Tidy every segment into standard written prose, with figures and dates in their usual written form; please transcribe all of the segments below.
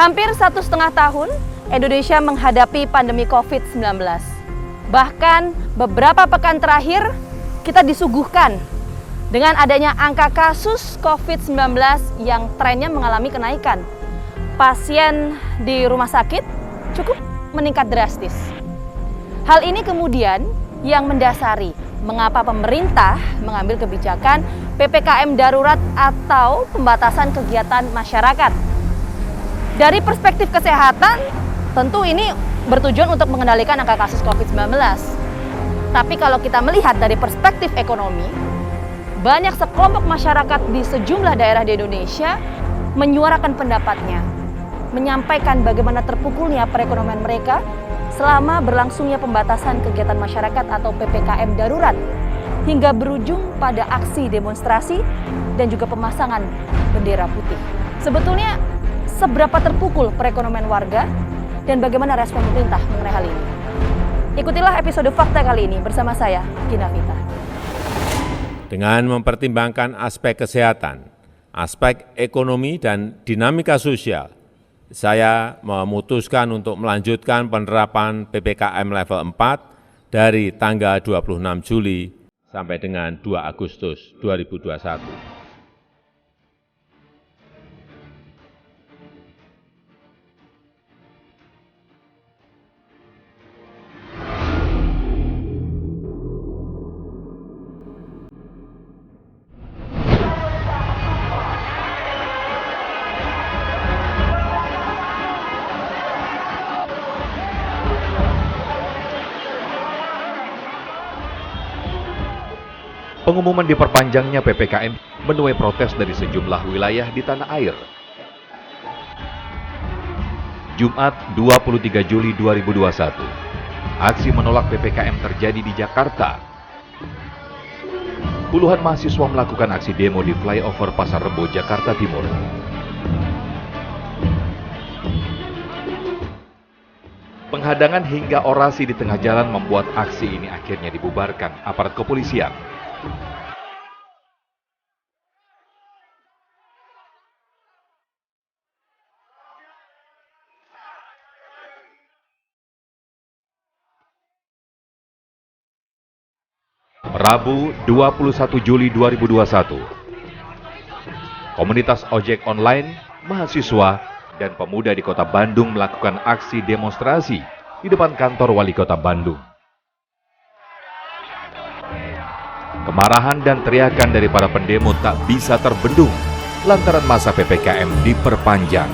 Hampir 1,5 tahun Indonesia menghadapi pandemi COVID-19. Bahkan beberapa pekan terakhir kita disuguhkan dengan adanya angka kasus COVID-19 yang trennya mengalami kenaikan. Pasien di rumah sakit cukup meningkat drastis. Hal ini kemudian yang mendasari mengapa pemerintah mengambil kebijakan PPKM darurat atau pembatasan kegiatan masyarakat. Dari perspektif kesehatan, tentu ini bertujuan untuk mengendalikan angka kasus COVID-19. Tapi kalau kita melihat dari perspektif ekonomi, banyak sekelompok masyarakat di sejumlah daerah di Indonesia menyuarakan pendapatnya, menyampaikan bagaimana terpukulnya perekonomian mereka selama berlangsungnya pembatasan kegiatan masyarakat atau PPKM darurat, hingga berujung pada aksi demonstrasi dan juga pemasangan bendera putih. Sebetulnya, seberapa terpukul perekonomian warga dan bagaimana respon pemerintah mengenai hal ini? Ikutilah episode Fakta kali ini bersama saya, Gina Vita. Dengan mempertimbangkan aspek kesehatan, aspek ekonomi, dan dinamika sosial, saya memutuskan untuk melanjutkan penerapan PPKM level 4 dari tanggal 26 Juli sampai dengan 2 Agustus 2021. Pengumuman diperpanjangnya PPKM menuai protes dari sejumlah wilayah di tanah air. Jumat 23 Juli 2021, aksi menolak PPKM terjadi di Jakarta. Puluhan mahasiswa melakukan aksi demo di flyover Pasar Rebo, Jakarta Timur. Penghadangan hingga orasi di tengah jalan membuat aksi ini akhirnya dibubarkan aparat kepolisian. Rabu 21 Juli 2021, komunitas ojek online, mahasiswa, dan pemuda di kota Bandung melakukan aksi demonstrasi di depan kantor wali kota Bandung. Kemarahan dan teriakan dari para pendemo tak bisa terbendung lantaran masa PPKM diperpanjang.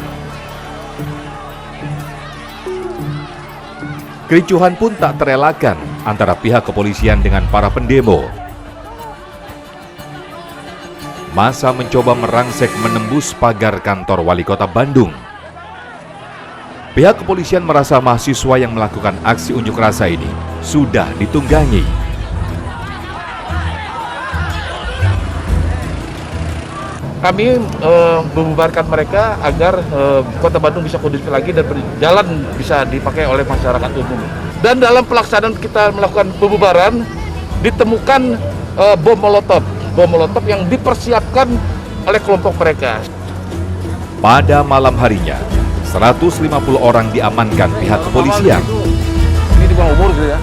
Kericuhan pun tak terelakkan antara pihak kepolisian dengan para pendemo. Massa mencoba merangsek menembus pagar kantor wali kota Bandung. Pihak kepolisian merasa mahasiswa yang melakukan aksi unjuk rasa ini sudah ditunggangi. Kami membubarkan mereka agar kota Bandung bisa kondusif lagi dan jalan bisa dipakai oleh masyarakat umum. Dan dalam pelaksanaan kita melakukan pembubaran, ditemukan bom molotov yang dipersiapkan oleh kelompok mereka. Pada malam harinya, 150 orang diamankan pihak kepolisian. Ini di bawah umur gitu ya.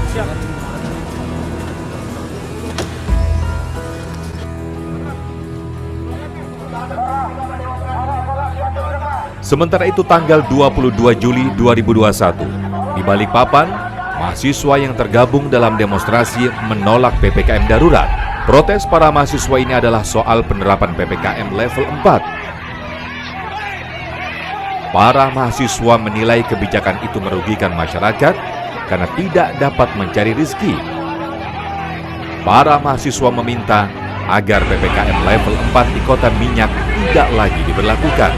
Sementara itu tanggal 22 Juli 2021, di Balikpapan, mahasiswa yang tergabung dalam demonstrasi menolak PPKM darurat. Protes para mahasiswa ini adalah soal penerapan PPKM level 4. Para mahasiswa menilai kebijakan itu merugikan masyarakat karena tidak dapat mencari rezeki. Para mahasiswa meminta agar PPKM level 4 di Kota Minyak tidak lagi diberlakukan.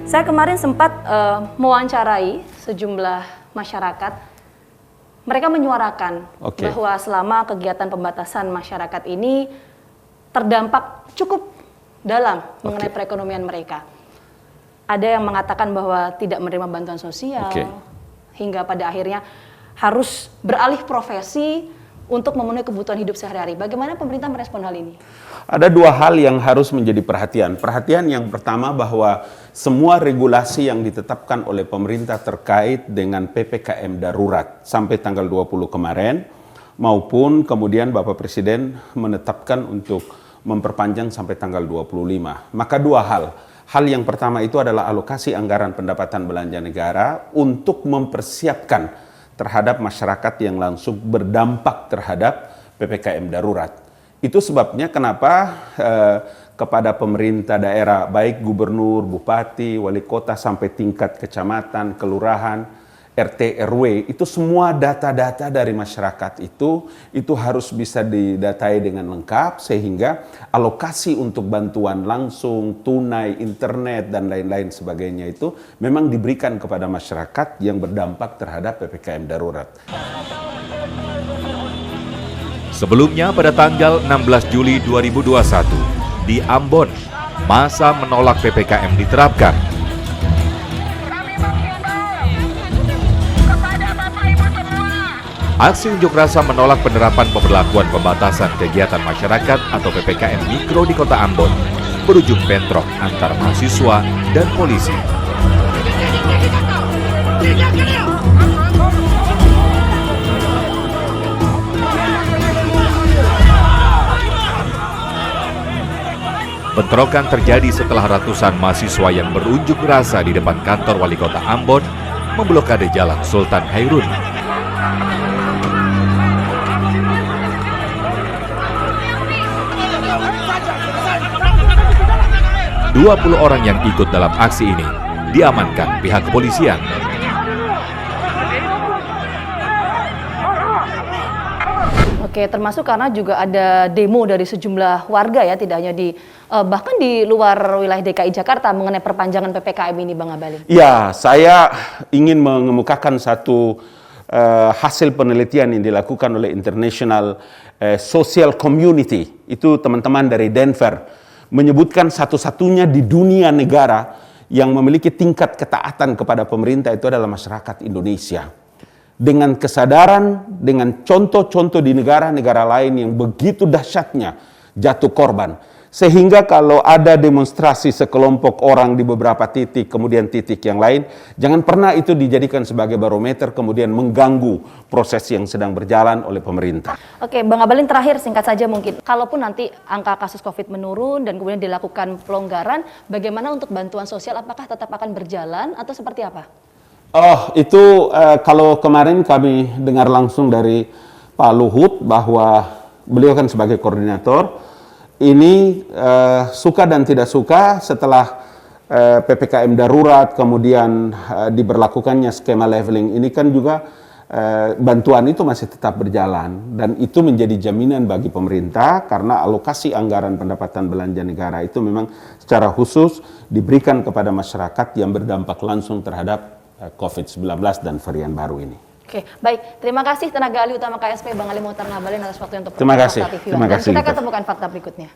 Saya kemarin sempat mewawancarai sejumlah masyarakat. Mereka menyuarakan bahwa selama kegiatan pembatasan masyarakat ini terdampak cukup dalam mengenai perekonomian mereka. Ada yang mengatakan bahwa tidak menerima bantuan sosial, hingga pada akhirnya harus beralih profesi untuk memenuhi kebutuhan hidup sehari-hari. Bagaimana pemerintah merespon hal ini? Ada dua hal yang harus menjadi perhatian. Perhatian yang pertama bahwa semua regulasi yang ditetapkan oleh pemerintah terkait dengan PPKM darurat sampai tanggal 20 kemarin, maupun kemudian Bapak Presiden menetapkan untuk memperpanjang sampai tanggal 25. Maka dua hal. Hal yang pertama itu adalah alokasi anggaran pendapatan belanja negara untuk mempersiapkan terhadap masyarakat yang langsung berdampak terhadap PPKM darurat. Itu sebabnya kenapa kepada pemerintah daerah, baik gubernur, bupati, wali kota, sampai tingkat kecamatan, kelurahan, RT, RW, itu semua data-data dari masyarakat itu harus bisa didatai dengan lengkap, sehingga alokasi untuk bantuan langsung, tunai, internet, dan lain-lain sebagainya itu memang diberikan kepada masyarakat yang berdampak terhadap PPKM darurat. Sebelumnya pada tanggal 16 Juli 2021, di Ambon, massa menolak PPKM diterapkan. Aksi unjuk rasa menolak penerapan pemberlakuan pembatasan kegiatan masyarakat atau PPKM Mikro di Kota Ambon berujung bentrok antar mahasiswa dan polisi. Bentrokan terjadi setelah ratusan mahasiswa yang berunjuk rasa di depan kantor Wali Kota Ambon memblokade Jalan Sultan Hairun. Dua 20 orang yang ikut dalam aksi ini diamankan pihak kepolisian. Oke, termasuk karena juga ada demo dari sejumlah warga ya, tidak hanya di bahkan di luar wilayah DKI Jakarta mengenai perpanjangan PPKM ini, Bang Abalin. Ya, saya ingin mengemukakan satu hasil penelitian yang dilakukan oleh International Social Community. Itu teman-teman dari Denver menyebutkan satu-satunya di dunia negara yang memiliki tingkat ketaatan kepada pemerintah itu adalah masyarakat Indonesia. Dengan kesadaran, dengan contoh-contoh di negara-negara lain yang begitu dahsyatnya jatuh korban. Sehingga kalau ada demonstrasi sekelompok orang di beberapa titik, kemudian titik yang lain, jangan pernah itu dijadikan sebagai barometer kemudian mengganggu proses yang sedang berjalan oleh pemerintah. Oke, Bang Abalin, terakhir singkat saja mungkin. Kalaupun nanti angka kasus COVID menurun dan kemudian dilakukan pelonggaran, bagaimana untuk bantuan sosial, apakah tetap akan berjalan atau seperti apa? Oh, itu kalau kemarin kami dengar langsung dari Pak Luhut bahwa beliau kan sebagai koordinator, ini suka dan tidak suka setelah PPKM darurat kemudian diberlakukannya skema leveling ini kan juga bantuan itu masih tetap berjalan, dan itu menjadi jaminan bagi pemerintah karena alokasi anggaran pendapatan belanja negara itu memang secara khusus diberikan kepada masyarakat yang berdampak langsung terhadap COVID-19 dan varian baru ini. Oke, baik. Terima kasih tenaga ahli utama KSP Bang Ali Mohtar Ngabalin atas waktu untuk Terima kasih. Fakta TV. Dan kita juga. ketemukan fakta berikutnya.